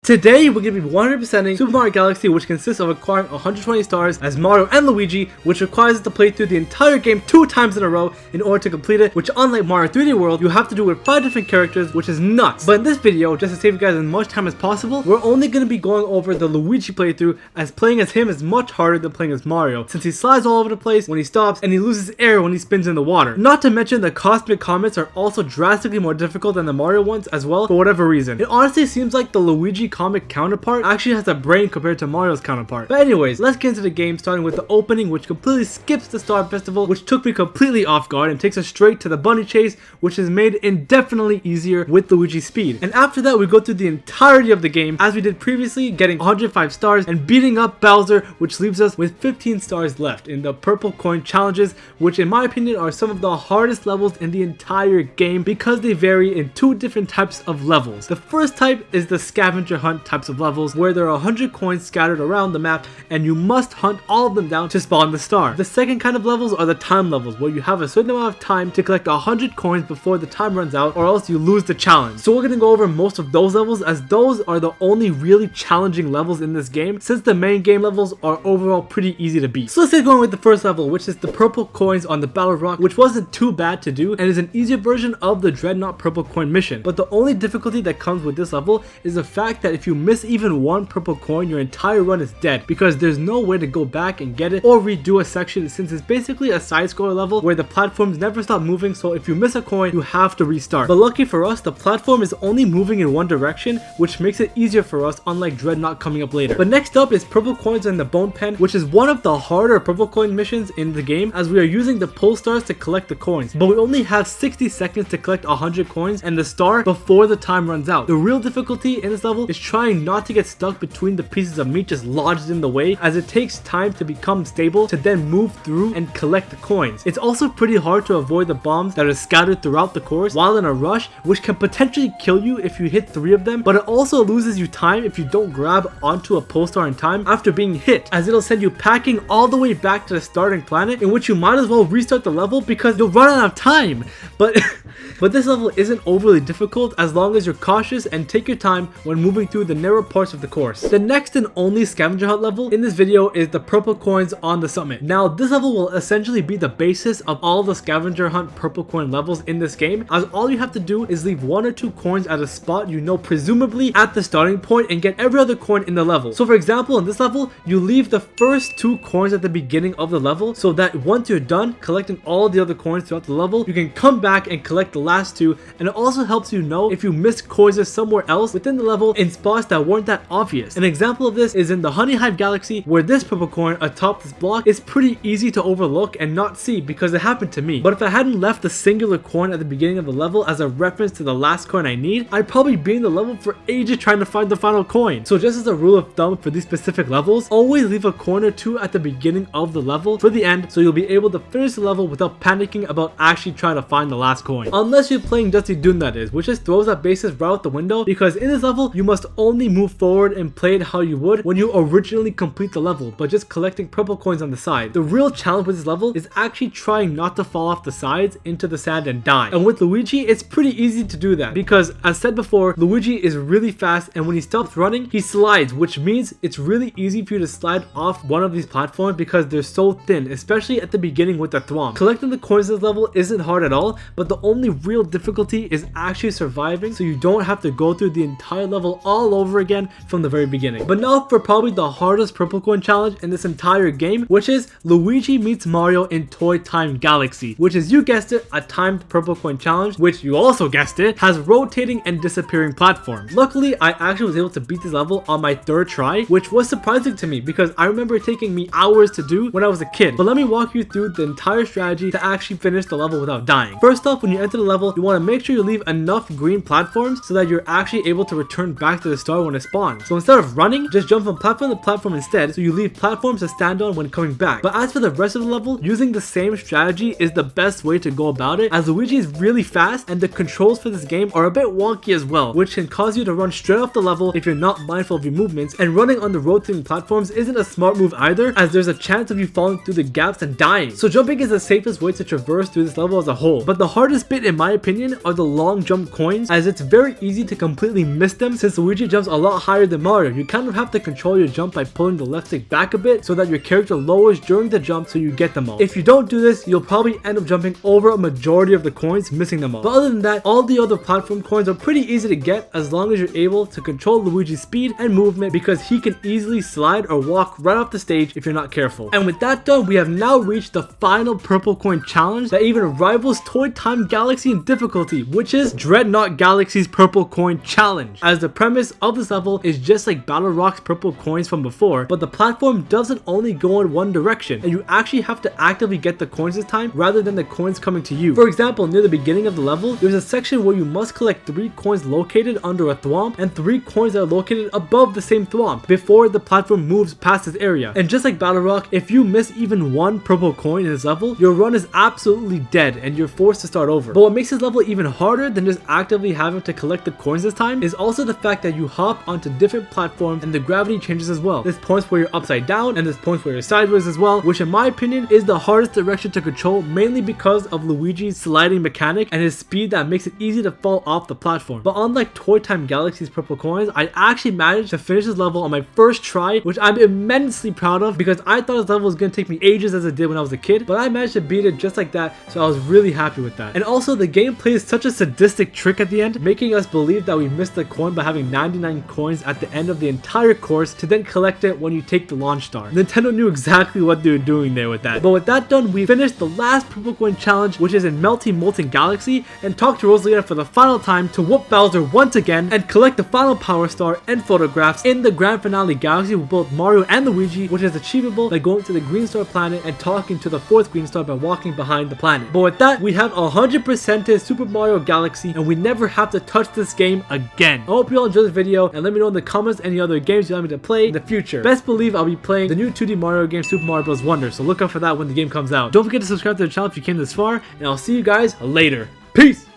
Today we're going to be 100%ing Super Mario Galaxy, which consists of acquiring 120 stars as Mario and Luigi, which requires us to play through the entire game 2 times in a row in order to complete it, which unlike Mario 3D World, you have to do with 5 different characters, which is nuts. But in this video, just to save you guys as much time as possible, we're only going to be going over the Luigi playthrough, as playing as him is much harder than playing as Mario, since he slides all over the place when he stops and he loses air when he spins in the water. Not to mention the cosmic comets are also drastically more difficult than the Mario ones as well, for whatever reason. It honestly seems like the Luigi comic counterpart actually has a brain compared to Mario's counterpart. But anyways, let's get into the game, starting with the opening, which completely skips the Star Festival, which took me completely off guard, and takes us straight to the bunny chase, which is made indefinitely easier with Luigi's speed. And after that, we go through the entirety of the game as we did previously, getting 105 stars and beating up Bowser, which leaves us with 15 stars left in the purple coin challenges, which in my opinion are some of the hardest levels in the entire game because they vary in 2 different types of levels. The first type is the scavenger hunt types of levels, where there are 100 coins scattered around the map and you must hunt all of them down to spawn the star. The second kind of levels are the time levels, where you have a certain amount of time to collect 100 coins before the time runs out, or else you lose the challenge. So we're going to go over most of those levels, as those are the only really challenging levels in this game, since the main game levels are overall pretty easy to beat. So let's get going with the first level, which is the purple coins on the Battle Rock, which wasn't too bad to do and is an easier version of the Dreadnought purple coin mission. But the only difficulty that comes with this level is the fact that if you miss even one purple coin, your entire run is dead, because there's no way to go back and get it or redo a section, since it's basically a side scroller level where the platforms never stop moving. So if you miss a coin, you have to restart. But lucky for us, the platform is only moving in one direction, which makes it easier for us, unlike Dreadnought coming up later. But next up is purple coins in the bone pen, which is one of the harder purple coin missions in the game, as we are using the pole stars to collect the coins, but we only have 60 seconds to collect 100 coins and the star before the time runs out. The real difficulty in this level is trying not to get stuck between the pieces of meat just lodged in the way, as it takes time to become stable to then move through and collect the coins. It's also pretty hard to avoid the bombs that are scattered throughout the course while in a rush, which can potentially kill you if you hit 3 of them, but it also loses you time if you don't grab onto a pole star in time after being hit, as it'll send you packing all the way back to the starting planet, in which you might as well restart the level because you'll run out of time. But this level isn't overly difficult as long as you're cautious and take your time when moving through the narrow parts of the course. The next and only scavenger hunt level in this video is the purple coins on the summit. Now this level will essentially be the basis of all the scavenger hunt purple coin levels in this game, as all you have to do is leave 1 or 2 coins at a spot you know presumably at the starting point and get every other coin in the level. So for example, in this level you leave the first 2 coins at the beginning of the level, so that once you're done collecting all the other coins throughout the level, you can come back and collect the last 2, and it also helps you know if you missed coins somewhere else within the level in spots that weren't that obvious. An example of this is in the Honey Hive Galaxy, where this purple coin atop this block is pretty easy to overlook and not see because it happened to me. But if I hadn't left the singular coin at the beginning of the level as a reference to the last coin I need, I'd probably be in the level for ages trying to find the final coin. So just as a rule of thumb for these specific levels, always leave a coin or 2 at the beginning of the level for the end, so you'll be able to finish the level without panicking about actually trying to find the last coin. Unless you're playing Dusty Dune, that is, which just throws that basis right out the window, because in this level you must only move forward and play it how you would when you originally complete the level, but just collecting purple coins on the side. The real challenge with this level is actually trying not to fall off the sides into the sand and die. And with Luigi, it's pretty easy to do that, because as said before, Luigi is really fast, and when he stops running, he slides, which means it's really easy for you to slide off one of these platforms because they're so thin, especially at the beginning with the thwomp. Collecting the coins in this level isn't hard at all, but the only real difficulty is actually surviving, so you don't have to go through the entire level all over again from the very beginning. But now for probably the hardest purple coin challenge in this entire game, which is Luigi meets Mario in Toy Time Galaxy, which is, you guessed it, a timed purple coin challenge, which you also guessed it, has rotating and disappearing platforms. Luckily, I actually was able to beat this level on my 3rd try, which was surprising to me because I remember it taking me hours to do when I was a kid. But let me walk you through the entire strategy to actually finish the level without dying. First off, when you enter the level, you want to make sure you leave enough green platforms so that you're actually able to return back to the star when it spawns. So instead of running, just jump from platform to platform instead, so you leave platforms to stand on when coming back. But as for the rest of the level, using the same strategy is the best way to go about it, as Luigi is really fast and the controls for this game are a bit wonky as well, which can cause you to run straight off the level if you're not mindful of your movements, and running on the rotating platforms isn't a smart move either, as there's a chance of you falling through the gaps and dying. So jumping is the safest way to traverse through this level as a whole. But the hardest bit it, in my opinion, are the long jump coins, as it's very easy to completely miss them since Luigi jumps a lot higher than Mario. You kind of have to control your jump by pulling the left stick back a bit so that your character lowers during the jump so you get them all. If you don't do this, you'll probably end up jumping over a majority of the coins, missing them all. But other than that, all the other platform coins are pretty easy to get as long as you're able to control Luigi's speed and movement, because he can easily slide or walk right off the stage if you're not careful. And with that done, we have now reached the final purple coin challenge that even rivals Toy Time Galaxy in difficulty, which is Dreadnought Galaxy's purple coin challenge. As the premise of this level is just like Battle Rock's purple coins from before, but the platform doesn't only go in one direction, and you actually have to actively get the coins this time rather than the coins coming to you. For example, near the beginning of the level, there's a section where you must collect 3 coins located under a thwomp and 3 coins that are located above the same thwomp before the platform moves past this area. And just like Battle Rock, if you miss even one purple coin in this level, your run is absolutely dead and you're forced to start over. But what makes this level even harder than just actively having to collect the coins this time is also the fact that you hop onto different platforms and the gravity changes as well. There's points where you're upside down and there's points where you're sideways as well, which in my opinion is the hardest direction to control, mainly because of Luigi's sliding mechanic and his speed that makes it easy to fall off the platform. But unlike Toy Time Galaxy's purple coins, I actually managed to finish this level on my first try, which I'm immensely proud of, because I thought this level was going to take me ages as it did when I was a kid, but I managed to beat it just like that, so I was really happy with that. And also, the game plays such a sadistic trick at the end, making us believe that we missed the coin by having 99 coins at the end of the entire course to then collect it when you take the launch star. Nintendo knew exactly what they were doing there with that. But with that done, we finished the last purple coin challenge, which is in Melty Molten Galaxy, and talk to Rosalina for the final time to whoop Bowser once again and collect the final power star and photographs in the grand finale galaxy with both Mario and Luigi, which is achievable by going to the green star planet and talking to the 4th green star by walking behind the planet. But with that, we have 100%ed Super Mario Galaxy and we never have to touch this game again. I hope you all enjoyed this video and let me know in the comments any other games you want me to play in the future. Best believe I'll be playing the new 2D Mario game, Super Mario Bros. Wonder, so look out for that when the game comes out. Don't forget to subscribe to the channel if you came this far, and I'll see you guys later. Peace!